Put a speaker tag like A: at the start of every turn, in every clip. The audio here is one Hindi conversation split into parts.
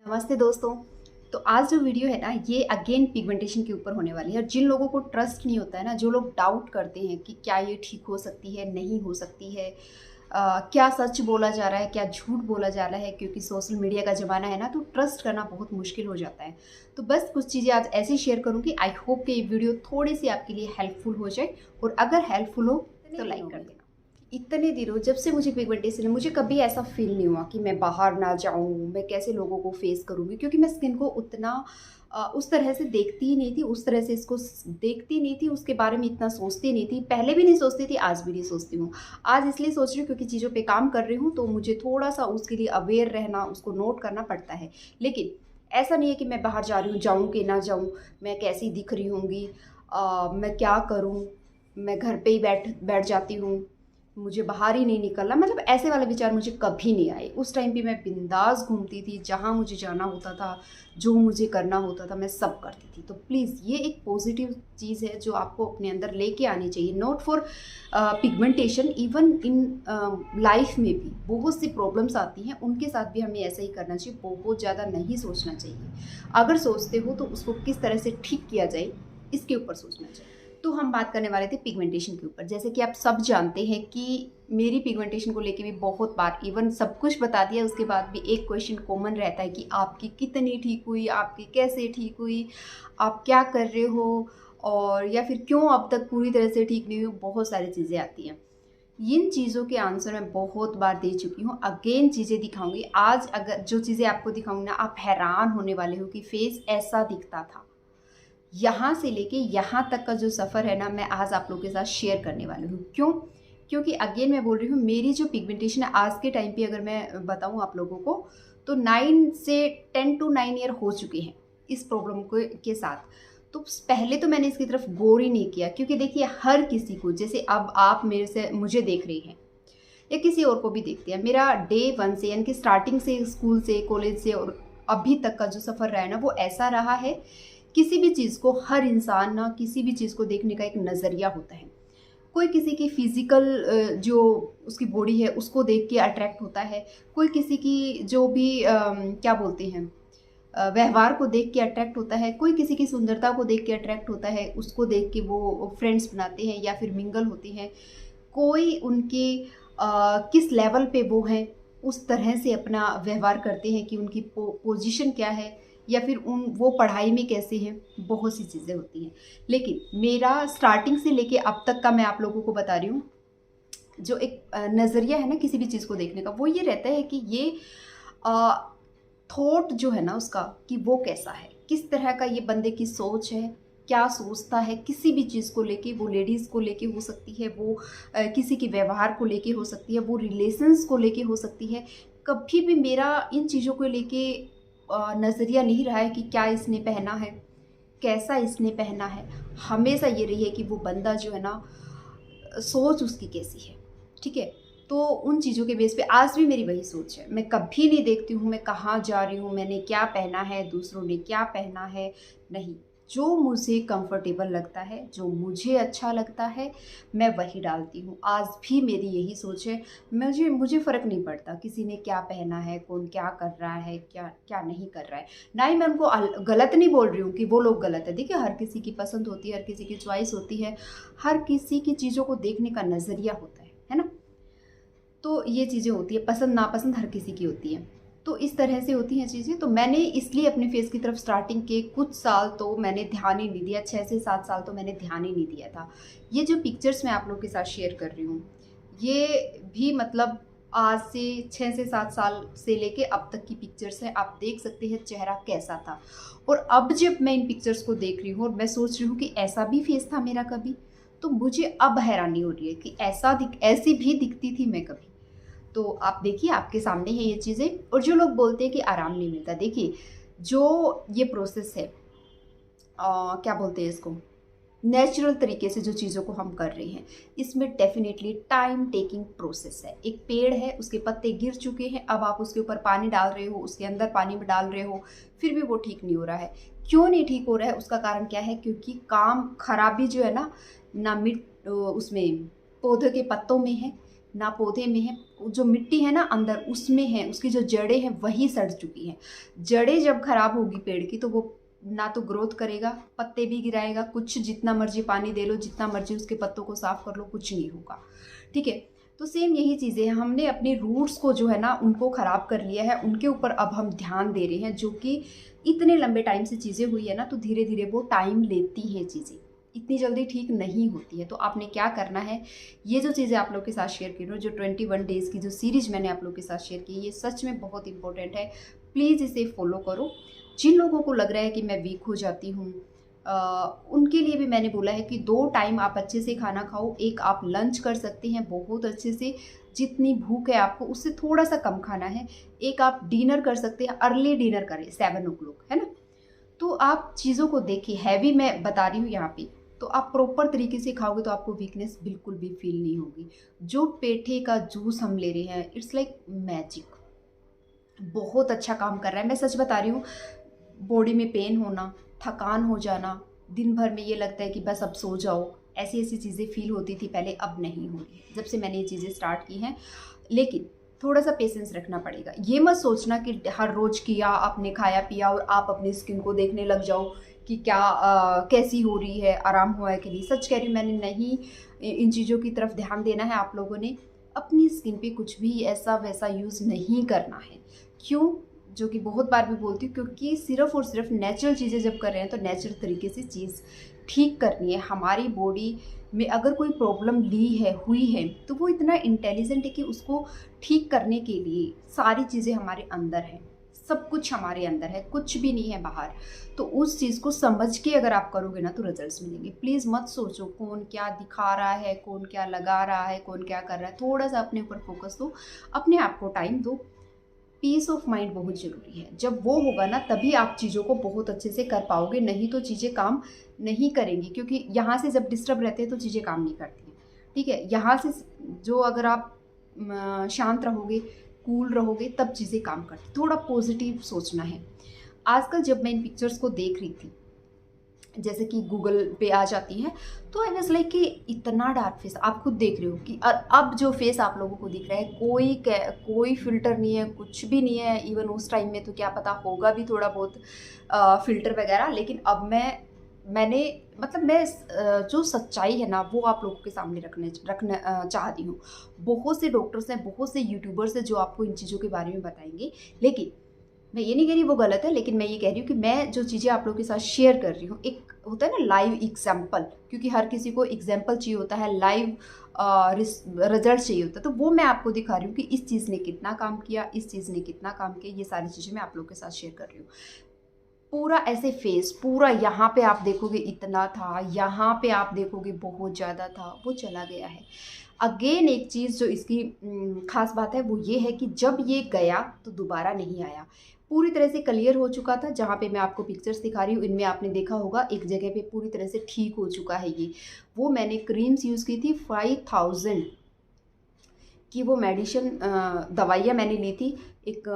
A: नमस्ते दोस्तों। तो आज जो वीडियो है ना, ये अगेन पिगमेंटेशन के ऊपर होने वाली है। और जिन लोगों को ट्रस्ट नहीं होता है ना, जो लोग डाउट करते हैं कि क्या ये ठीक हो सकती है, नहीं हो सकती है, क्या सच बोला जा रहा है, क्या झूठ बोला जा रहा है, क्योंकि सोशल मीडिया का ज़माना है ना, तो ट्रस्ट करना बहुत मुश्किल हो जाता है। तो बस कुछ चीज़ें आज ऐसे शेयर करूँगी। आई होप कि ये वीडियो थोड़ी सी आपके लिए हेल्पफुल हो जाए, और अगर हेल्पफुल हो तो लाइक कर देना। इतने दिनों जब से मुझे पिगमेंटेशन है, मुझे कभी ऐसा फील नहीं हुआ कि मैं बाहर ना जाऊँ, मैं कैसे लोगों को फेस करूँगी, क्योंकि मैं स्किन को उतना उस तरह से देखती ही नहीं थी, उस तरह से इसको देखती नहीं थी, उसके बारे में इतना सोचती नहीं थी। पहले भी नहीं सोचती थी, आज भी नहीं सोचती हूँ। आज इसलिए सोच रही हूँ क्योंकि चीज़ों पे काम कर रही हूँ, तो मुझे थोड़ा सा उसके लिए अवेयर रहना, उसको नोट करना पड़ता है। लेकिन ऐसा नहीं है कि मैं बाहर जा रही हूँ, जाऊँ कि ना जाऊँ, मैं कैसी दिख रही होंगी, मैं क्या करूँ, मैं घर पे ही बैठ बैठ जाती हूँ, मुझे बाहर ही नहीं निकलना, मतलब ऐसे वाले विचार मुझे कभी नहीं आए। उस टाइम पे मैं बिंदास घूमती थी, जहाँ मुझे जाना होता था, जो मुझे करना होता था, मैं सब करती थी। तो प्लीज़ ये एक पॉजिटिव चीज़ है जो आपको अपने अंदर लेके आनी चाहिए। Not for pigmentation, even in life में भी बहुत सी प्रॉब्लम्स आती हैं, उनके साथ भी हमें ऐसा ही करना चाहिए। बहुत ज़्यादा नहीं सोचना चाहिए। अगर सोचते हो तो उसको किस तरह से ठीक किया जाए, इसके ऊपर सोचना चाहिए। तो हम बात करने वाले थे पिगमेंटेशन के ऊपर। जैसे कि आप सब जानते हैं कि मेरी पिगमेंटेशन को लेके भी बहुत बार, इवन सब कुछ बता दिया, उसके बाद भी एक क्वेश्चन कॉमन रहता है कि आपकी कितनी ठीक हुई, आपकी कैसे ठीक हुई, आप क्या कर रहे हो, और या फिर क्यों अब तक पूरी तरह से ठीक नहीं हुई। बहुत सारी चीज़ें आती हैं। इन चीज़ों के आंसर मैं बहुत बार दे चुकी हूँ। अगेन चीज़ें दिखाऊंगी आज। अगर जो चीज़ें आपको दिखाऊंगी ना, आप हैरान होने वाले हो कि फेस ऐसा दिखता था। यहाँ से लेके यहाँ तक का जो सफ़र है ना, मैं आज आप लोगों के साथ शेयर करने वाली हूँ। क्यों? क्योंकि अगेन मैं बोल रही हूँ, मेरी जो पिगमेंटेशन है आज के टाइम पे अगर मैं बताऊँ आप लोगों को, तो 9 से 10 टू 9 ईयर हो चुके हैं इस प्रॉब्लम को के साथ। तो पहले तो मैंने इसकी तरफ गौर ही नहीं किया, क्योंकि देखिए हर किसी को, जैसे अब आप मेरे से मुझे देख रही हैं या किसी और को भी देखते हैं, मेरा डे 1 से, यानी कि स्टार्टिंग से, स्कूल से, कॉलेज से और अभी तक का जो सफ़र रहा है ना, वो ऐसा रहा है। किसी भी चीज़ को, हर इंसान ना किसी भी चीज़ को देखने का एक नज़रिया होता है। कोई किसी की फिज़िकल जो उसकी बॉडी है उसको देख के अट्रैक्ट होता है, कोई किसी की जो भी क्या बोलते हैं, व्यवहार को देख के अट्रैक्ट होता है, कोई किसी की सुंदरता को देख के अट्रैक्ट होता है, उसको देख के वो फ्रेंड्स बनाते हैं या फिर मिंगल होते हैं। कोई उनके किस लेवल पे वो हैं, उस तरह से अपना व्यवहार करते हैं कि उनकी पोजीशन क्या है, या फिर वो पढ़ाई में कैसे हैं। बहुत सी चीज़ें होती हैं। लेकिन मेरा स्टार्टिंग से लेके अब तक का मैं आप लोगों को बता रही हूँ, जो एक नज़रिया है ना किसी भी चीज़ को देखने का, वो ये रहता है कि ये थॉट जो है ना उसका, कि वो कैसा है, किस तरह का ये बंदे की सोच है, क्या सोचता है किसी भी चीज़ को लेके। वो लेडीज़ को लेके हो सकती है, वो किसी के व्यवहार को लेके हो सकती है, वो रिलेशंस को लेके हो सकती है। कभी भी मेरा इन चीज़ों को लेके नज़रिया नहीं रहा है कि क्या इसने पहना है, कैसा इसने पहना है। हमेशा ये रही है कि वो बंदा जो है ना, सोच उसकी कैसी है। ठीक है? तो उन चीज़ों के बेस पे आज भी मेरी वही सोच है। मैं कभी नहीं देखती हूँ मैं कहाँ जा रही हूँ, मैंने क्या पहना है, दूसरों ने क्या पहना है। नहीं, जो मुझे कंफर्टेबल लगता है, जो मुझे अच्छा लगता है, मैं वही डालती हूँ। आज भी मेरी यही सोच है। मुझे फ़र्क नहीं पड़ता किसी ने क्या पहना है, कौन क्या कर रहा है, क्या क्या नहीं कर रहा है। ना ही मैं उनको गलत नहीं बोल रही हूँ कि वो लोग गलत है। देखिए हर किसी की पसंद होती है, हर किसी की चॉइस होती है, हर किसी की चीज़ों को देखने का नज़रिया होता है ना? तो ये चीज़ें होती है, पसंद नापसंद हर किसी की होती है। तो इस तरह से होती हैं चीज़ें। तो मैंने इसलिए अपने फेस की तरफ स्टार्टिंग के कुछ साल तो मैंने ध्यान ही नहीं दिया, 6 से 7 साल तो मैंने ध्यान ही नहीं दिया था। ये जो पिक्चर्स मैं आप लोगों के साथ शेयर कर रही हूँ, ये भी मतलब आज से 6 से 7 साल से लेके अब तक की पिक्चर्स हैं। आप देख सकते हैं चेहरा कैसा था। और अब जब मैं इन पिक्चर्स को देख रही हूँ और मैं सोच रही हूँ कि ऐसा भी फेस था मेरा कभी, तो मुझे अब हैरानी हो रही है कि ऐसी भी दिखती थी मैं कभी। तो आप देखिए आपके सामने है ये चीज़ें। और जो लोग बोलते हैं कि आराम नहीं मिलता, देखिए जो ये प्रोसेस है, क्या बोलते हैं इसको, नेचुरल तरीके से जो चीज़ों को हम कर रहे हैं, इसमें डेफिनेटली टाइम टेकिंग प्रोसेस है। एक पेड़ है, उसके पत्ते गिर चुके हैं, अब आप उसके ऊपर पानी डाल रहे हो, उसके अंदर पानी में डाल रहे हो, फिर भी वो ठीक नहीं हो रहा है। क्यों नहीं ठीक हो रहा है? उसका कारण क्या है? क्योंकि काम खराबी जो है ना, ना मिट उसमें पौधे के पत्तों में है, ना पौधे में है, जो मिट्टी है ना अंदर उसमें है, उसकी जो जड़ें हैं वही सड़ चुकी हैं। जड़ें जब खराब होगी पेड़ की तो वो ना तो ग्रोथ करेगा, पत्ते भी गिराएगा, कुछ जितना मर्जी पानी दे लो, जितना मर्जी उसके पत्तों को साफ कर लो, कुछ नहीं होगा। ठीक है, तो सेम यही चीज़ें हैं, हमने अपने रूट्स को जो है ना उनको ख़राब कर लिया है, उनके ऊपर अब हम ध्यान दे रहे हैं, जो कि इतने लंबे टाइम से चीज़ें हुई है ना, तो धीरे धीरे वो टाइम लेती हैं चीज़ें, इतनी जल्दी ठीक नहीं होती है। तो आपने क्या करना है, ये जो चीज़ें आप लोग के साथ शेयर कर रही हूँ, जो 21 डेज़ की जो सीरीज़ मैंने आप लोग के साथ शेयर की, ये सच में बहुत इंपॉर्टेंट है। प्लीज़ इसे फॉलो करो। जिन लोगों को लग रहा है कि मैं वीक हो जाती हूँ, उनके लिए भी मैंने बोला है कि 2 टाइम आप अच्छे से खाना खाओ। एक आप लंच कर सकते हैं बहुत अच्छे से, जितनी भूख है आपको उससे थोड़ा-सा कम खाना है। एक आप डिनर कर सकते हैं, अर्ली डिनर करें 7 ओ क्लॉक, है ना? तो आप चीज़ों को देखिए, हैवी मैं बता रही हूँ यहाँ पे, तो आप प्रॉपर तरीके से खाओगे तो आपको वीकनेस बिल्कुल भी फ़ील नहीं होगी। जो पेठे का जूस हम ले रहे हैं, इट्स लाइक मैजिक, बहुत अच्छा काम कर रहा है। मैं सच बता रही हूँ, बॉडी में पेन होना, थकान हो जाना, दिन भर में ये लगता है कि बस अब सो जाओ, ऐसी-ऐसी चीज़ें फ़ील होती थी पहले, अब नहीं हो रही है, जब से मैंने ये चीज़ें स्टार्ट की हैं। लेकिन थोड़ा-सा पेशेंस रखना पड़ेगा। ये मत सोचना कि हर रोज़ किया, आपने खाया-पिया और आप अपनी स्किन को देखने लग जाओ कि क्या कैसी हो रही है, आराम हुआ है कि नहीं। सच कह रही हूँ, मैंने नहीं इन चीज़ों की तरफ ध्यान देना है। आप लोगों ने अपनी स्किन पे कुछ भी ऐसा-वैसा यूज़ नहीं करना है। क्यों? जो कि बहुत बार भी बोलती हूँ, क्योंकि सिर्फ़ और सिर्फ नेचुरल चीज़ें जब कर रहे हैं तो नेचुरल तरीके से चीज़ ठीक करनी है। हमारी बॉडी में अगर कोई प्रॉब्लम हुई है तो वो इतना इंटेलिजेंट है कि उसको ठीक करने के लिए सारी चीज़ें हमारे अंदर हैं। सब कुछ हमारे अंदर है, कुछ भी नहीं है बाहर। तो उस चीज़ को समझ के अगर आप करोगे ना तो रिजल्ट्स मिलेंगे। प्लीज़ मत सोचो कौन क्या दिखा रहा है, कौन क्या लगा रहा है, कौन क्या कर रहा है। थोड़ा-सा अपने ऊपर फ़ोकस दो, अपने आप को टाइम दो। पीस ऑफ माइंड बहुत ज़रूरी है। जब वो होगा ना तभी आप चीज़ों को बहुत अच्छे से कर पाओगे, नहीं तो चीज़ें काम नहीं करेंगी, क्योंकि यहाँ से जब डिस्टर्ब रहते हैं तो चीज़ें काम नहीं करती हैं। ठीक है? यहाँ से जो अगर आप शांत रहोगे, कूल रहोगे तब चीज़ें काम करती। थोड़ा पॉजिटिव सोचना है। आजकल जब मैं इन पिक्चर्स को देख रही थी, जैसे कि गूगल पे आ जाती हैं, तो आई वाज़ लाइक कि इतना डार्क फेस आप खुद देख रहे हो कि अब जो फेस आप लोगों को दिख रहा है, कोई फ़िल्टर नहीं है, कुछ भी नहीं है। इवन उस टाइम में तो क्या पता होगा भी थोड़ा बहुत फ़िल्टर वगैरह, लेकिन अब मैंने मतलब जो सच्चाई है ना वो आप लोगों के सामने रखना चाहती हूँ। बहुत से डॉक्टर्स हैं, बहुत से यूट्यूबर्स हैं जो आपको इन चीज़ों के बारे में बताएँगे, लेकिन मैं ये नहीं कह रही वो गलत है, लेकिन मैं ये कह रही हूँ कि मैं जो चीज़ें आप लोगों के साथ शेयर कर रही हूँ, एक होता है ना लाइव एग्जाम्पल, क्योंकि हर किसी को एग्जाम्पल चाहिए होता है, लाइव रिजल्ट चाहिए होता है, तो वो मैं आपको दिखा रही हूँ कि इस चीज़ ने कितना काम किया, इस चीज़ ने कितना काम किया। ये सारी चीज़ें मैं आप लोगों के साथ शेयर कर रही हूँ। पूरा ऐसे फेस, पूरा यहाँ पे आप देखोगे इतना था, यहाँ पे आप देखोगे बहुत ज़्यादा था, वो चला गया है। अगेन एक चीज़ जो इसकी ख़ास बात है वो ये है कि जब ये गया तो दोबारा नहीं आया। पूरी तरह से क्लियर हो चुका था, जहाँ पे मैं आपको पिक्चर्स दिखा रही हूँ इनमें आपने देखा होगा एक जगह पे पूरी तरह से ठीक हो चुका है ये। वो मैंने क्रीम्स यूज़ की थी 5000 कि वो मेडिसिन दवाइयाँ मैंने ली थी एक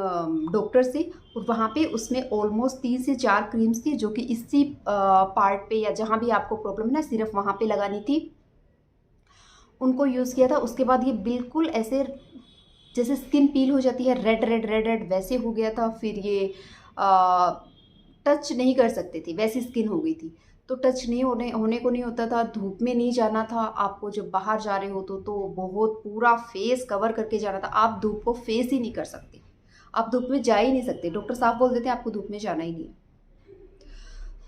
A: डॉक्टर से, और वहाँ पे उसमें ऑलमोस्ट 3 से 4 क्रीम्स थी जो कि इसी पार्ट पे या जहाँ भी आपको प्रॉब्लम है ना सिर्फ वहाँ पे लगानी थी, उनको यूज़ किया था। उसके बाद ये बिल्कुल ऐसे जैसे स्किन पील हो जाती है, रेड रेड रेड रेड वैसे हो गया था। फिर ये टच नहीं कर सकते थे, वैसी स्किन हो गई थी। तो टच नहीं होने को नहीं होता था, धूप में नहीं जाना था आपको, जब बाहर जा रहे हो तो बहुत पूरा फेस कवर करके जाना था। आप धूप को फेस ही नहीं कर सकते, आप धूप में जा ही नहीं सकते, डॉक्टर साहब बोल देते आपको धूप में जाना ही नहीं है।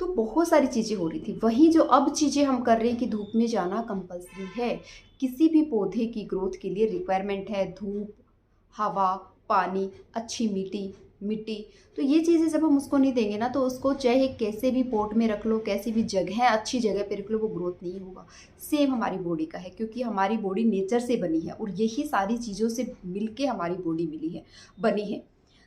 A: तो बहुत सारी चीज़ें हो रही थी। वहीं जो अब चीज़ें हम कर रहे हैं कि धूप में जाना कंपल्सरी है। किसी भी पौधे की ग्रोथ के लिए रिक्वायरमेंट है धूप, हवा, पानी, अच्छी मिट्टी। तो ये चीज़ें जब हम उसको नहीं देंगे ना तो उसको चाहे कैसे भी पॉट में रख लो, कैसी भी जगह अच्छी जगह पे रख लो, वो ग्रोथ नहीं होगा। सेम हमारी बॉडी का है, क्योंकि हमारी बॉडी नेचर से बनी है और यही सारी चीज़ों से मिलके हमारी बॉडी बनी है।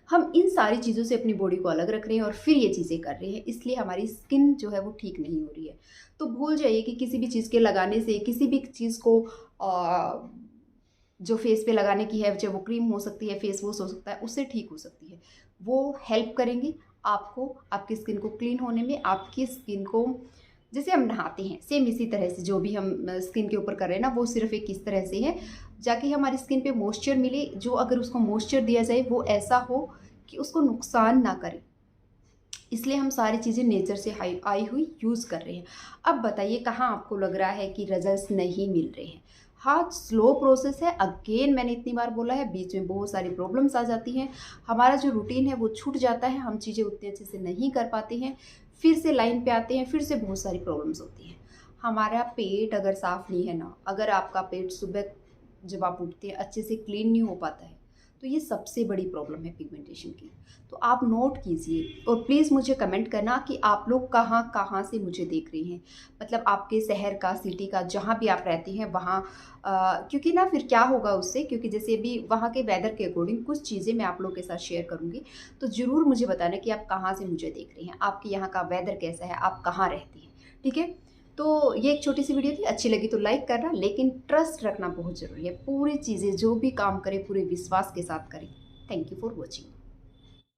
A: हम इन सारी चीज़ों से अपनी बॉडी को अलग रख रहे हैं और फिर ये चीज़ें कर रहे हैं, इसलिए हमारी स्किन जो है वो ठीक नहीं हो रही है। तो भूल जाइए कि किसी भी चीज़ के लगाने से, किसी भी चीज़ को जो फेस पे लगाने की है, चाहे वो क्रीम हो सकती है, फेस वॉश हो सकता है, उससे ठीक हो सकती है। वो हेल्प करेंगी आपको आपकी स्किन को क्लीन होने में। आपकी स्किन को जैसे हम नहाते हैं सेम इसी तरह से जो भी हम स्किन के ऊपर कर रहे हैं ना, वो सिर्फ एक इस तरह से है। जाके हमारी स्किन पे मॉइस्चर मिले, जो अगर उसको मॉइस्चर दिया जाए वो ऐसा हो कि उसको नुकसान ना करे। इसलिए हम सारी चीज़ें नेचर से आई हुई यूज़ कर रहे हैं। अब बताइए कहाँ आपको लग रहा है कि रिजल्ट्स नहीं मिल रहे हैं? हाँ, स्लो प्रोसेस है। अगेन मैंने इतनी बार बोला है, बीच में बहुत सारी प्रॉब्लम्स आ जाती हैं। हमारा जो रूटीन है वो छूट जाता है, हम चीज़ें उतने अच्छे से नहीं कर पाते हैं, फिर से लाइन पे आते हैं, फिर से बहुत सारी प्रॉब्लम्स होती हैं। हमारा पेट अगर साफ़ नहीं है ना, अगर आपका पेट सुबह जब आप उठते हैं अच्छे से क्लीन नहीं हो पाता है, तो ये सबसे बड़ी प्रॉब्लम है पिगमेंटेशन की। तो आप नोट कीजिए और प्लीज़ मुझे कमेंट करना कि आप लोग कहाँ कहाँ से मुझे देख रही हैं। मतलब आपके शहर का, सिटी का, जहाँ भी आप रहती हैं वहाँ क्योंकि ना फिर क्या होगा उससे, क्योंकि जैसे अभी वहाँ के वेदर के अकॉर्डिंग कुछ चीज़ें मैं आप लोग के साथ शेयर करूँगी। तो ज़रूर मुझे बताना कि आप कहाँ से मुझे देख रही हैं, आपके यहाँ का वेदर कैसा है, आप कहाँ रहती हैं, ठीक है? तो ये एक छोटी सी वीडियो थी, अच्छी लगी तो लाइक करना, लेकिन ट्रस्ट रखना बहुत ज़रूरी है। पूरी चीज़ें जो भी काम करें पूरे विश्वास के साथ करें। Thank you for watching.